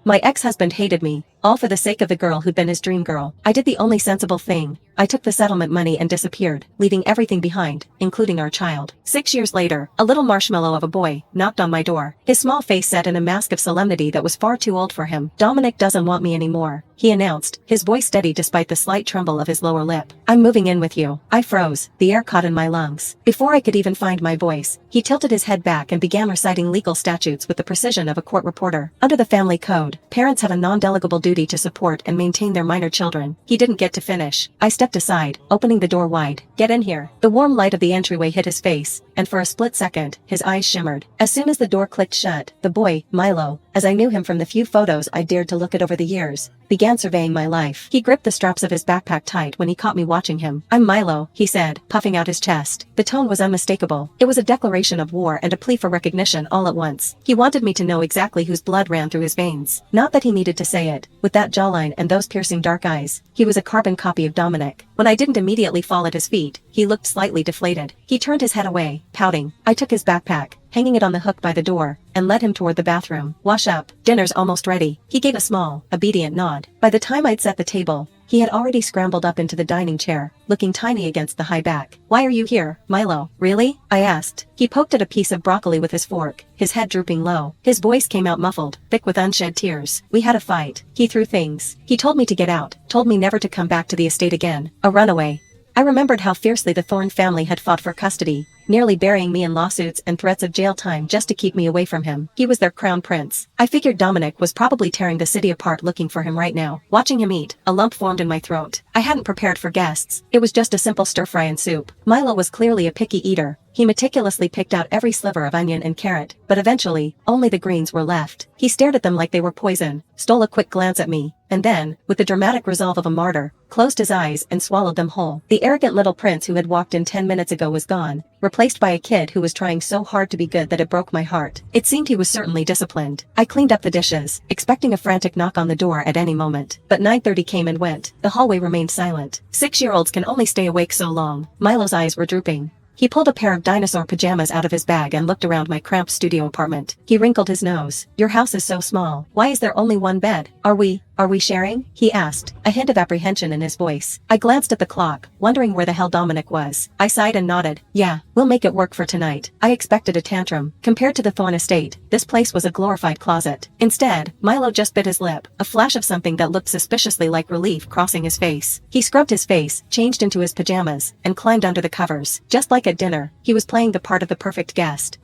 My ex-husband hated me, all for the sake of the girl who'd been his dream girl. I did the only sensible thing. I took the settlement money and disappeared, leaving everything behind, including our child. 6 years later, a little marshmallow of a boy knocked on my door. His small face set in a mask of solemnity that was far too old for him. "Dominic doesn't want me anymore," he announced, his voice steady despite the slight tremble of his lower lip. "I'm moving in with you." I froze, the air caught in my lungs. Before I could even find my voice, he tilted his head back and began reciting legal statutes with the precision of a court reporter. Under the family code, parents have a non-delegable duty to support and maintain their minor children. He didn't get to finish. I stepped aside, opening the door wide. "Get in here." The warm light of the entryway hit his face, and for a split second, his eyes shimmered. As soon as the door clicked shut, the boy, Milo, as I knew him from the few photos I dared to look at over the years, began surveying my life. He gripped the straps of his backpack tight when he caught me watching him. "I'm Milo," he said, puffing out his chest. The tone was unmistakable. It was a declaration of war and a plea for recognition all at once. He wanted me to know exactly whose blood ran through his veins. Not that he needed to say it. With that jawline and those piercing dark eyes, he was a carbon copy of Dominic. When I didn't immediately fall at his feet, he looked slightly deflated. He turned his head away, pouting. I took his backpack, hanging it on the hook by the door, and led him toward the bathroom. "Wash up. Dinner's almost ready." He gave a small, obedient nod. By the time I'd set the table, he had already scrambled up into the dining chair, looking tiny against the high back. "Why are you here, Milo?" "Really?" I asked. He poked at a piece of broccoli with his fork, his head drooping low. His voice came out muffled, thick with unshed tears. "We had a fight. He threw things. He told me to get out, told me never to come back to the estate again. A runaway." I remembered how fiercely the Thorne family had fought for custody, nearly burying me in lawsuits and threats of jail time just to keep me away from him. He was their crown prince. I figured Dominic was probably tearing the city apart looking for him right now. Watching him eat, a lump formed in my throat. I hadn't prepared for guests. It was just a simple stir-fry and soup. Milo was clearly a picky eater. He meticulously picked out every sliver of onion and carrot, but eventually, only the greens were left. He stared at them like they were poison, stole a quick glance at me, and then, with the dramatic resolve of a martyr, closed his eyes and swallowed them whole. The arrogant little prince who had walked in 10 minutes ago was gone, replaced by a kid who was trying so hard to be good that it broke my heart. It seemed he was certainly disciplined. I cleaned up the dishes, expecting a frantic knock on the door at any moment, but 9:30 came and went. The hallway remained silent. 6-year-olds can only stay awake so long. Milo's eyes were drooping. He pulled a pair of dinosaur pajamas out of his bag and looked around my cramped studio apartment. He wrinkled his nose. "Your house is so small. Why is there only one bed? Are we sharing?" he asked, a hint of apprehension in his voice. I glanced at the clock, wondering where the hell Dominic was. I sighed and nodded. "Yeah, we'll make it work for tonight." I expected a tantrum. Compared to the Thorne estate, this place was a glorified closet. Instead, Milo just bit his lip, a flash of something that looked suspiciously like relief crossing his face. He scrubbed his face, changed into his pajamas, and climbed under the covers. Just like at dinner, he was playing the part of the perfect guest.